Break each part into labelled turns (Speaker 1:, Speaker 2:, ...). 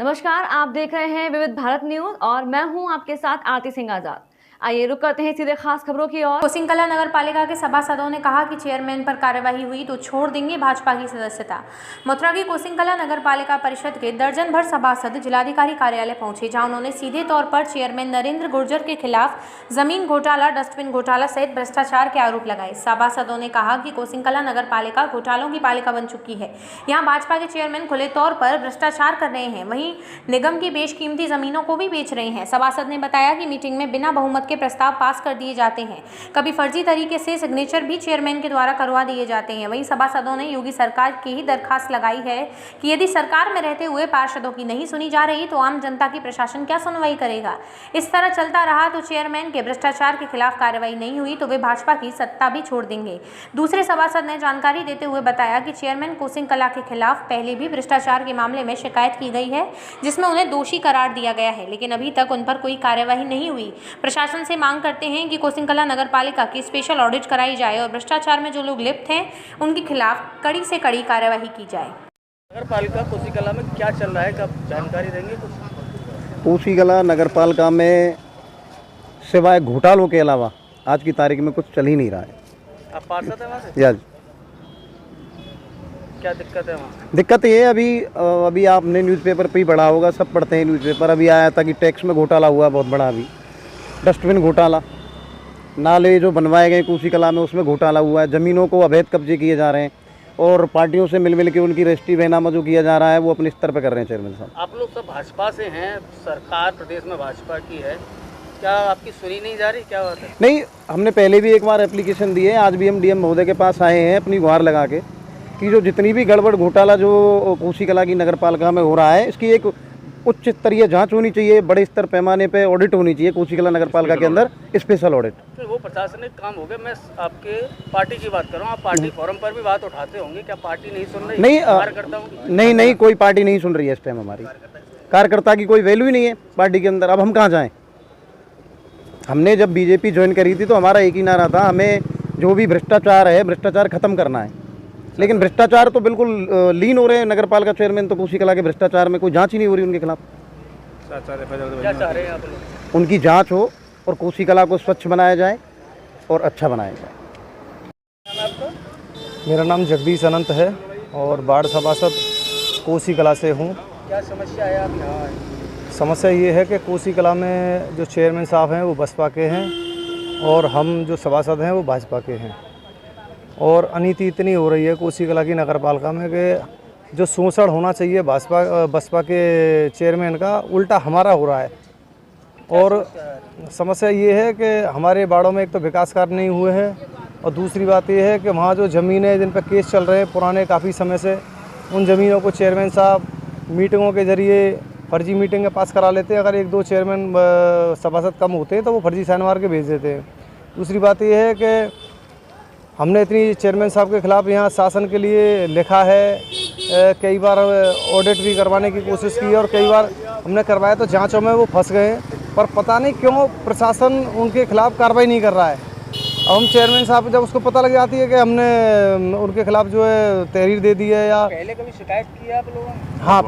Speaker 1: नमस्कार, आप देख रहे हैं विविध भारत न्यूज और मैं हूं आपके साथ आरती सिंह आजाद। आइए रुक करते हैं सीधे खास खबरों की ओर।
Speaker 2: कोसिंकला नगर पालिका के सभासदों ने कहा कि चेयरमैन पर कार्यवाही हुई तो छोड़ देंगे भाजपा की सदस्यता। मथुरा की कोसिंकला नगर पालिका परिषद के दर्जन भर सभासद जिलाधिकारी कार्यालय पहुंचे, जहां उन्होंने सीधे तौर पर चेयरमैन नरेंद्र गुर्जर के खिलाफ जमीन घोटाला, डस्टबिन घोटाला सहित भ्रष्टाचार के आरोप लगाए। सभासदों ने कहा कि कोसिंकला नगर पालिका घोटालों की पालिका बन चुकी है। यहाँ भाजपा के चेयरमैन खुले तौर पर भ्रष्टाचार कर रहे हैं, वहीं निगम की बेशकीमती जमीनों को भी बेच रहे हैं। सभासद ने बताया कि मीटिंग में बिना बहुमत के प्रस्ताव पास कर दिए जाते हैं, कभी फर्जी तरीके से सिग्नेचर भी चेयरमैन के द्वारा करवा दिए जाते हैं। वहीं सभासदों ने योगी सरकार की ही दरखास्त लगाई है कि यदि सरकार में रहते हुए पार्षदों की नहीं सुनी जा रही तो आम जनता की प्रशासन क्या सुनवाई करेगा। इस तरह चलता रहा तो चेयरमैन के भ्रष्टाचार के खिलाफ कार्रवाई नहीं हुई तो वे भाजपा की सत्ता भी छोड़ देंगे। दूसरे सभासद ने जानकारी देते हुए बताया कि चेयरमैन कोसिंकला के खिलाफ पहले भी भ्रष्टाचार के मामले में शिकायत की गई है, जिसमें उन्हें दोषी करार दिया गया है, लेकिन अभी तक उन पर कोई कार्यवाही नहीं हुई। प्रशासन से मांग करते हैं कि कोसिंकला नगर पालिका की स्पेशल ऑडिट कराई जाए और भ्रष्टाचार में जो लोग लिप्त हैं उनके खिलाफ कड़ी से कड़ी कार्यवाही की जाए।
Speaker 3: नगर पालिका कोसिंकला में क्या चल रहा है, कब जानकारी देंगे कुछ?
Speaker 4: कोसिंकला नगर पालिका में सिवाय घोटालों के अलावा आज की तारीख में कुछ चल ही नहीं रहा है।
Speaker 3: आप पार्षद हैं वहाँ से?
Speaker 4: यार
Speaker 3: क्या दिक्कत है वहाँ?
Speaker 4: दिक्कत ये है, अभी आपने न्यूज़पेपर पे ही पढ़ा होगा, सब पढ़ते हैं न्यूज़पेपर। अभी आया था कि टैक्स में घोटाला हुआ बहुत बड़ा, अभी डस्टबिन घोटाला, नाले जो बनवाए गए कोसिंकला में उसमें घोटाला हुआ है, ज़मीनों को अवैध कब्जे किए जा रहे हैं और पार्टियों से मिल के उनकी रजिस्ट्री बैनामा जो किया जा रहा है वो अपने स्तर पर कर रहे हैं चेयरमैन साहब।
Speaker 3: आप लोग सब भाजपा से हैं, सरकार प्रदेश में भाजपा की है, क्या आपकी सुनी नहीं जा रही, क्या बात है?
Speaker 4: नहीं, हमने पहले भी एक बार एप्लीकेशन दी है, आज भी हम डीएम महोदय के पास आए हैं अपनी गुहार लगा के कि जो जितनी भी गड़बड़ घोटाला जो कोसिंकला की नगर पालिका में हो रहा है इसकी एक उच्च स्तरीय जांच होनी चाहिए, बड़े स्तर पैमाने पे ऑडिट होनी चाहिए कोसिंकला नगर पालिका के अंदर, स्पेशल ऑडिट।
Speaker 3: तो वो प्रशासनिक काम हो गया। मैं आपके पार्टी की बात कर रहा हूँ, आप पार्टी फोरम पर भी बात उठाते होंगे, क्या पार्टी नहीं सुन रही?
Speaker 4: नहीं,
Speaker 3: कार्यकर्ताओं की
Speaker 4: नहीं, कोई पार्टी नहीं सुन रही है इस टाइम। हमारी कार्यकर्ता की कोई वैल्यू ही नहीं है पार्टी के अंदर। अब हम कहाँ जाएँ? हमने जब बीजेपी ज्वाइन करी थी तो हमारा एक ही नारा था, हमें जो भी भ्रष्टाचार है भ्रष्टाचार खत्म करना है, लेकिन भ्रष्टाचार तो बिल्कुल लीन हो रहे हैं। नगर पालिका चेयरमैन तो कोसिंकला के भ्रष्टाचार में कोई जांच ही नहीं हो रही उनके खिलाफ।
Speaker 3: क्या चाह रहे हैं आप लोग?
Speaker 4: उनकी जांच हो और कोसिंकला को स्वच्छ बनाया जाए और अच्छा बनाया जाए।
Speaker 5: मेरा नाम जगदीश अनंत है और वार्ड सभासद कोसिंकला से हूँ।
Speaker 3: क्या समस्या है आप यहाँ आए?
Speaker 5: समस्या ये है कि कोसिंकला में जो चेयरमैन साहब हैं वो बसपा के हैं और हम जो सभासद हैं वो भाजपा के हैं, और अनीति इतनी हो रही है कोसिंकला की नगर पालिका में कि जो शोषण होना चाहिए बसपा के चेयरमैन का उल्टा हमारा हो रहा है। और समस्या ये है कि हमारे वार्डों में एक तो विकास कार्य नहीं हुए हैं और दूसरी बात ये है कि वहाँ जो ज़मीनें जिन पर केस चल रहे हैं पुराने काफ़ी समय से, उन ज़मीनों को चेयरमैन साहब मीटिंगों के ज़रिए फर्जी मीटिंगें पास करा लेते हैं। अगर एक दो चेयरमैन सभासद कम होते हैं तो वो फर्जी साइन मार के भेज देते हैं। दूसरी बात ये है कि हमने इतनी चेयरमैन साहब के ख़िलाफ़ यहाँ शासन के लिए लिखा है, कई बार ऑडिट भी करवाने की कोशिश की और कई बार हमने करवाया तो जांचों में वो फंस गए, पर पता नहीं क्यों प्रशासन उनके खिलाफ़ कार्रवाई नहीं कर रहा है। अब हम चेयरमैन साहब जब उसको पता लग जाती है कि हमने उनके खिलाफ़ जो है तहरीर दे दी है या
Speaker 3: पहले कभी शिकायत की है आप लोगों ने?
Speaker 5: हाँ,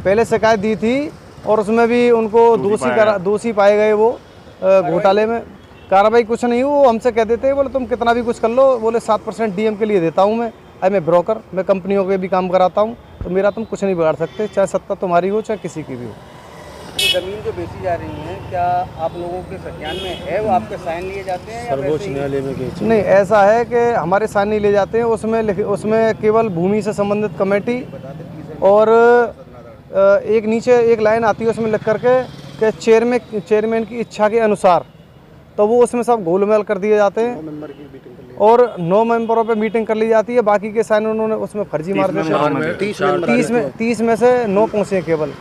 Speaker 5: पहले शिकायत दी थी और उसमें भी उनको दोषी पाए गए। वो घोटाले में कार्रवाई कुछ नहीं, वो हमसे कह देते हैं, बोले तुम कितना भी कुछ कर लो, बोले 7% डीएम के लिए देता हूँ मैं ब्रोकर, मैं कंपनियों के भी काम कराता हूँ, तो मेरा तुम कुछ नहीं बिगाड़ सकते, चाहे सत्ता तुम्हारी हो चाहे किसी की भी हो।
Speaker 3: ज़मीन जो बेची जा रही है क्या आप लोगों के संज्ञान में है, वो आपके साइन लिए जाते हैं?
Speaker 5: सर्वोच्च न्यायालय में नहीं, ऐसा है कि हमारे साइन नहीं ले जाते हैं, उसमें केवल भूमि से संबंधित कमेटी और एक नीचे एक लाइन आती है उसमें लिख करके कि चेयरमैन की इच्छा के अनुसार, तो वो उसमें सब गोलमेल कर दिए जाते हैं और 9 मेंबरों पे मीटिंग कर ली जाती है। बाकी के साइन उन्होंने उसमें फर्जी मार देते हैं। 30 में से 9 पहुँचे केवल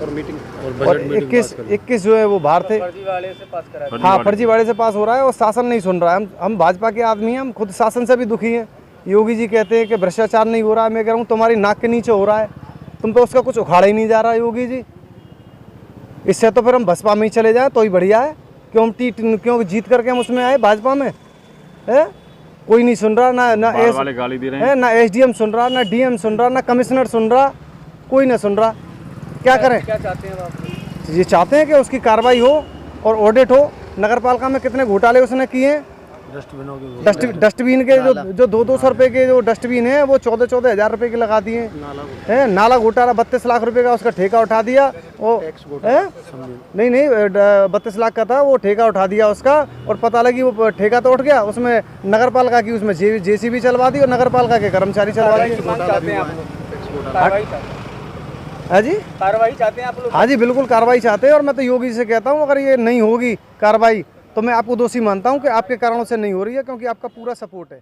Speaker 5: और मीटिंग और 21 जो है वो बाहर थे।
Speaker 3: फर्जी वाले से पास करा?
Speaker 5: हाँ, फर्जी वाले से पास हो रहा है और शासन नहीं सुन रहा है। हम भाजपा के आदमी हैं, हम खुद शासन से भी दुखी हैं। योगी जी कहते हैं कि भ्रष्टाचार नहीं हो रहा है, मैं कह रहा हूँ तुम्हारी नाक के नीचे हो रहा है, तुम तो उसका कुछ उखाड़ा ही नहीं जा रहा है योगी जी। इससे तो फिर हम बसपा में ही चले जाएँ तो ही बढ़िया है। क्यों जीत करके हम उसमें आए भाजपा में है? कोई नहीं सुन रहा, ना गाली दे रहे हैं, ना एसडीएम सुन रहा, ना डीएम सुन रहा, ना कमिश्नर सुन रहा, कोई ना सुन रहा। क्या करें?
Speaker 3: क्या चाहते हैं आप?
Speaker 5: ये चाहते हैं कि उसकी कार्रवाई हो और ऑडिट हो। नगर पालिका में कितने घोटाले उसने किए हैं। डस्टबिन के जो 200 रुपए के जो डस्टबिन है वो 14 हज़ार रुपए के लगा दिए हैं। नाला घोटाला 32 लाख रुपए का उसका ठेका उठा दिया। वो नहीं 32 लाख का था, वो ठेका उठा दिया उसका। और पता लगी वो ठेका तो उठ गया, उसमें नगर पालिका की उसमें JCB चलवा दी और नगर पालिका के कर्मचारी चलवा दिए।
Speaker 3: चाहते हैं आप लोग? कार्रवाई चाहते हैं?
Speaker 5: हाँ जी,
Speaker 3: कार्रवाई चाहते हैं आप लोग?
Speaker 5: हाँ जी, बिल्कुल कार्रवाई चाहते हैं। और मैं तो योगी से कहता हूँ अगर ये नहीं होगी कार्रवाई तो मैं आपको दोषी मानता हूँ कि आपके कारणों से नहीं हो रही है, क्योंकि आपका पूरा सपोर्ट है।